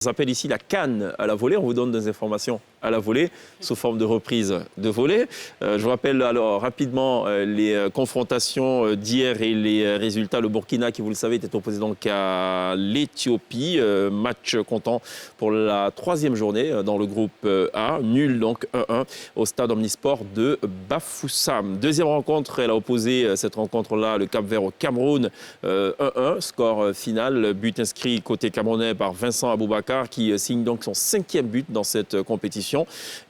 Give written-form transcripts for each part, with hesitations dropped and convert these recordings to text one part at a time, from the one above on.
Ça s'appelle ici la CAN à la volée. On vous donne des informations à la volée sous forme de reprise de volée. Je vous rappelle alors rapidement les confrontations d'hier et les résultats. Le Burkina, qui vous le savez, était opposé donc à l'Éthiopie. Match comptant pour la troisième journée dans le groupe A. Nul donc 1-1 au stade Omnisport de Bafoussam. Deuxième rencontre, elle a opposé cette rencontre-là, le Cap-Vert au Cameroun. 1-1, score final. But inscrit côté camerounais par Vincent Aboubakar, qui signe donc son 5e but dans cette compétition.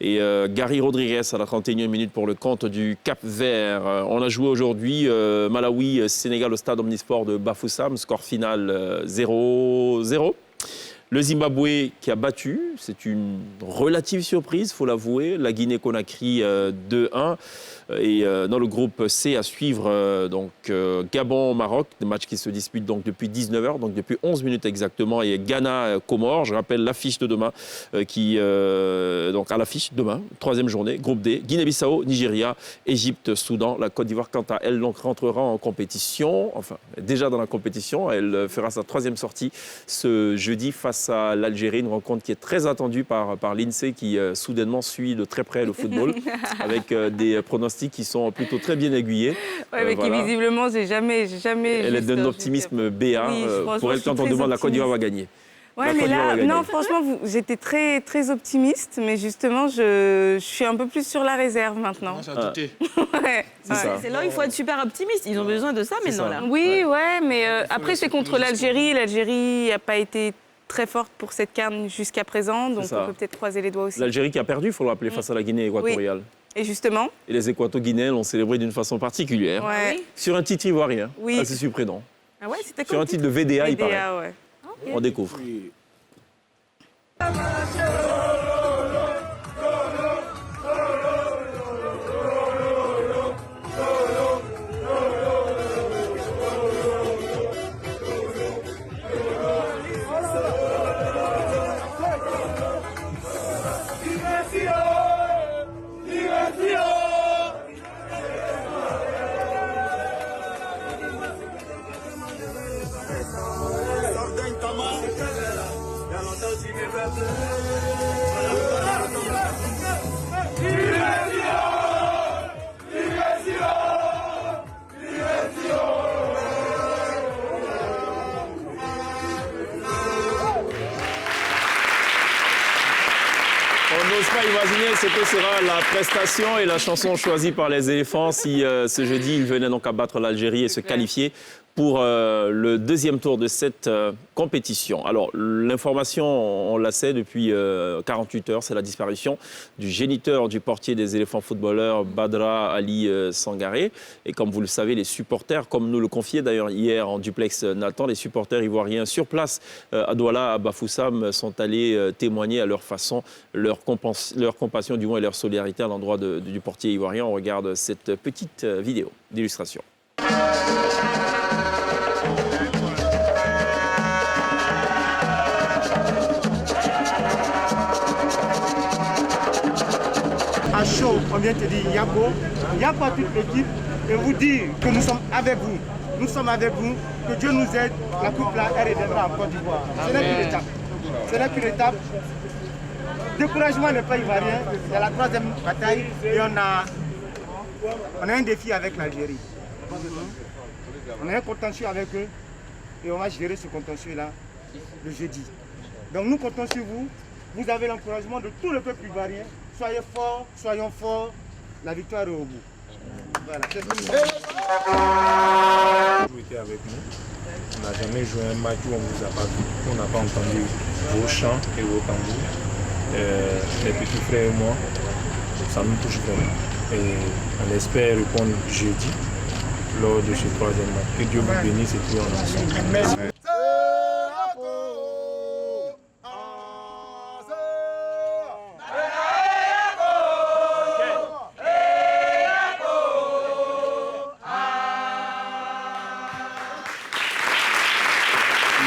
Et Gary Rodriguez à la 31e minute pour le compte du Cap-Vert. On a joué aujourd'hui Malawi-Sénégal au stade Omnisport de Bafoussam. Score final 0-0. Le Zimbabwe qui a battu, c'est une relative surprise, il faut l'avouer, la Guinée-Conakry 2-1. Et dans le groupe C à suivre, Gabon-Maroc, des matchs qui se disputent donc depuis 19h, donc depuis 11 minutes exactement, et Ghana-Comores. Je rappelle l'affiche de demain, donc à l'affiche demain, troisième journée, groupe D, Guinée-Bissau, Nigeria, Égypte, Soudan. La Côte d'Ivoire, quant à elle, donc, rentrera en compétition, enfin déjà dans la compétition. Elle fera sa troisième sortie ce jeudi face à l'Algérie, une rencontre qui est très attendue par l'INSEE, qui soudainement suit de très près le football, avec des pronostics qui sont plutôt très bien aiguillés. Oui, mais voilà. Qui visiblement, j'ai jamais. Elle est d'un optimisme BA. Oui, pour elle, quand on demande, la Côte d'Ivoire va gagner. Oui, mais là, non, franchement, j'étais très, très optimiste, mais justement, je suis un peu plus sur la réserve maintenant. Non, ça a douté. Ouais, c'est là où il faut être super optimiste. Ils ont besoin de ça maintenant, là. Oui, ouais, mais après, c'est contre l'Algérie. L'Algérie n'a pas été très forte pour cette CAN jusqu'à présent, donc on peut peut-être croiser les doigts aussi. L'Algérie qui a perdu, il faut le rappeler, face à la Guinée équatoriale. Oui. Et justement. Et les Équato-Guinéens l'ont célébré d'une façon particulière. Ouais. Sur un titre ivoirien. Oui. Assez surprenant. Ah ouais, c'était sur un titre de VDA, il paraît. Ouais. Okay. On découvre. Oui. On n'ose pas imaginer ce que sera la prestation et la chanson choisie par les éléphants si ce jeudi ils venaient donc à battre l'Algérie et se qualifier pour le deuxième tour de cette compétition. Alors l'information, on la sait depuis 48 heures, c'est la disparition du géniteur du portier des éléphants footballeurs, Badra Ali Sangaré. Et comme vous le savez, les supporters, comme nous le confiait d'ailleurs hier en duplex Nathan, les supporters ivoiriens sur place à Douala, à Bafoussam, sont allés témoigner à leur façon leur compassion, du moins, et leur solidarité à l'endroit du portier ivoirien. On regarde cette petite vidéo d'illustration. À chaud, on vient te dire Yako, Yako à toute l'équipe et vous dire que nous sommes avec vous. Nous sommes avec vous, que Dieu nous aide, la coupe là, elle reviendra en Côte d'Ivoire. Ce n'est qu'une étape. Ce n'est qu'une étape. Découragement n'est pas ivoirien, c'est la troisième bataille et on a un défi avec l'Algérie. On a un contentieux avec eux et on va gérer ce contentieux-là le jeudi. Donc nous comptons sur vous, vous avez l'encouragement de tout le peuple ivoirien. Soyez forts, soyons forts, la victoire est au bout. Voilà, c'est tout. Vous étiez avec nous. On n'a jamais joué un match où on ne vous a pas vu, on n'a pas entendu vos chants et vos tambours. Les petits frères et moi, ça nous touche vraiment. Et on espère répondre jeudi lors de ce troisième match. Que Dieu vous bénisse et puis on ensemble. Merci.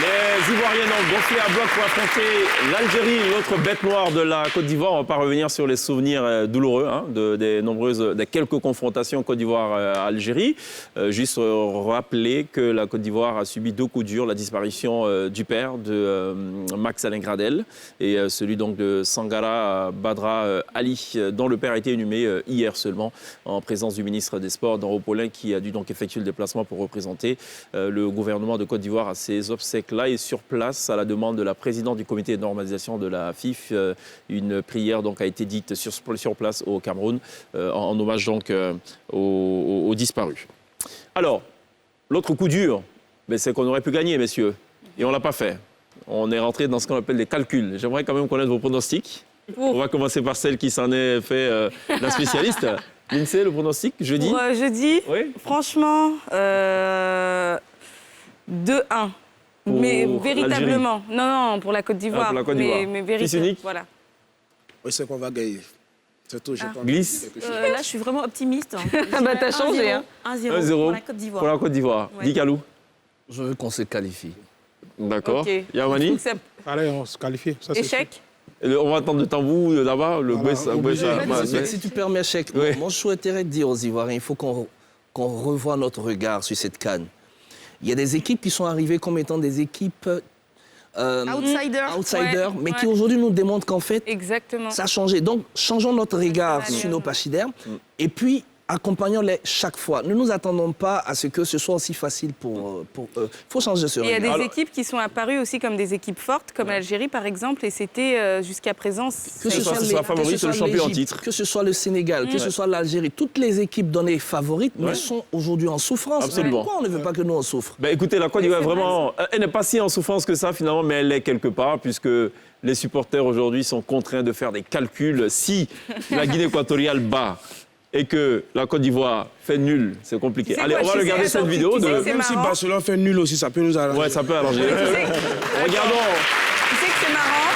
Les Ivoiriens donc fait à bloc pour affronter l'Algérie, l'autre bête noire de la Côte d'Ivoire. On ne va pas revenir sur les souvenirs douloureux des quelques confrontations Côte d'Ivoire-Algérie. Juste rappeler que la Côte d'Ivoire a subi 2 coups durs, la disparition du père de Max Alain Gradel et celui donc de Sangara Badra Ali, dont le père a été inhumé hier seulement en présence du ministre des Sports, Denro Paulin, qui a dû donc effectuer le déplacement pour représenter le gouvernement de Côte d'Ivoire à ces obsèques-là. Et sur place, à la demande de la présidente du comité de normalisation de la FIF, une prière donc a été dite sur place au Cameroun en hommage donc aux disparus. Alors, l'autre coup dur, c'est qu'on aurait pu gagner, messieurs, et on ne l'a pas fait. On est rentré dans ce qu'on appelle des calculs. J'aimerais quand même connaître vos pronostics. On va commencer par celle qui s'en est fait la spécialiste. Lindsay, le pronostic, jeudi? Pour jeudi, oui. Franchement, 2-1. Mais véritablement. Non, pour la Côte d'Ivoire. Pour la Côte d'Ivoire. Mais véritablement. Voilà. Oui, c'est qu'on va gagner. C'est tout. Glisse. Là, je suis vraiment optimiste. T'as changé. 1-0 pour la Côte d'Ivoire. Pour la Côte d'Ivoire. Ouais. Dis Kalou. Je veux qu'on se qualifie. D'accord. Okay. Yamani. Allez, on se qualifie. Ça, échec. On va attendre de Tambou là-bas. Si tu permets, Cheikh, oui. Moi, je souhaiterais dire aux Ivoiriens, il faut qu'on revoie notre regard sur cette CAN. Il y a des équipes qui sont arrivées comme étant des équipes outsiders, mais qui aujourd'hui nous démontrent qu'en fait, ça a changé. Donc, changeons notre regard sur nos pachydermes et puis accompagnons-les chaque fois. Ne nous attendons pas à ce que ce soit aussi facile pour eux. Il faut changer ce regard. Il y a des équipes qui sont apparues aussi comme des équipes fortes, comme l'Algérie par exemple, et c'était jusqu'à présent... Que ce soit les favoris, c'est le champion en titre. Que ce soit le Sénégal, que ce soit l'Algérie, toutes les équipes données favorites, mais sont aujourd'hui en souffrance. Absolument. Pourquoi on ne veut pas que nous on souffre? Écoutez, la Côte d'Ivoire, vraiment, elle n'est pas si en souffrance que ça finalement, mais elle est quelque part, puisque les supporters aujourd'hui sont contraints de faire des calculs. Si la Guinée équatoriale bat et que la Côte d'Ivoire fait nul, c'est compliqué. Allez, on va regarder cette vidéo. Même si Barcelone fait nul aussi, ça peut nous arranger. Ouais, ça peut arranger. Regardons. Tu sais que c'est marrant,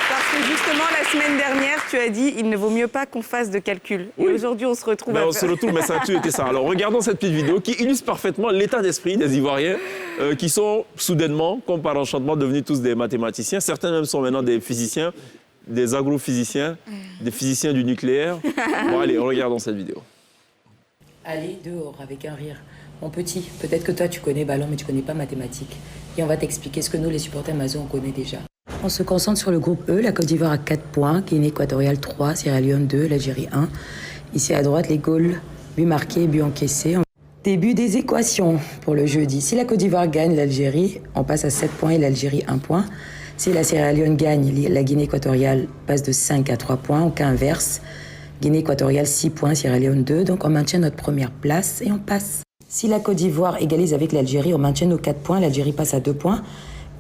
parce que justement, la semaine dernière, tu as dit il ne vaut mieux pas qu'on fasse de calculs. Et aujourd'hui, on se retrouve on se retrouve, mais ça a tout été ça. Alors, regardons cette petite vidéo qui illustre parfaitement l'état d'esprit des Ivoiriens qui sont soudainement, comme par enchantement, devenus tous des mathématiciens. Certains même sont maintenant des physiciens, des agrophysiciens, des physiciens du nucléaire. Bon, allez, regardons cette vidéo. Allez dehors avec un rire. Mon petit, peut-être que toi tu connais ballon, mais tu connais pas mathématiques. Et on va t'expliquer ce que nous, les supporters Mazo, on connaît déjà. On se concentre sur le groupe E. La Côte d'Ivoire a 4 points, Guinée équatoriale 3, Sierra Leone 2, l'Algérie 1. Ici à droite, les Gaules, but marqué, but encaissé. Début des équations pour le jeudi. Si la Côte d'Ivoire gagne l'Algérie, on passe à 7 points et l'Algérie 1 point. Si la Sierra Leone gagne, la Guinée équatoriale passe de 5 à 3 points. Au cas inverse, Guinée équatoriale 6 points, Sierra Leone 2. Donc on maintient notre première place et on passe. Si la Côte d'Ivoire égalise avec l'Algérie, on maintient nos 4 points. L'Algérie passe à 2 points.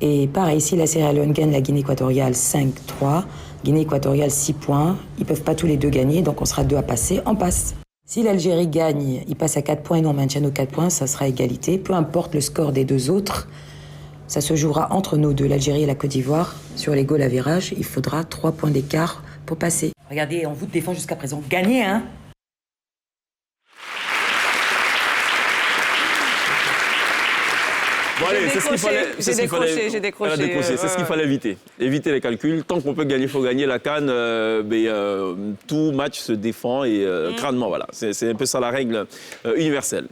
Et pareil, si la Sierra Leone gagne, la Guinée équatoriale 5-3. Guinée équatoriale 6 points. Ils ne peuvent pas tous les deux gagner, donc on sera 2 à passer. On passe. Si l'Algérie gagne, il passe à 4 points et nous on maintient nos 4 points. Ça sera égalité. Peu importe le score des deux autres. Ça se jouera entre nous deux, l'Algérie et la Côte d'Ivoire. Sur les goals average, il faudra 3 points d'écart pour passer. Regardez, on vous défend jusqu'à présent. Gagnez, hein? Bon, allez, c'est ce qu'il fallait. J'ai décroché. C'est ce qu'il fallait éviter. Éviter les calculs. Tant qu'on peut gagner, il faut gagner. La CAN, tout match se défend et crânement, voilà. C'est un peu ça la règle universelle.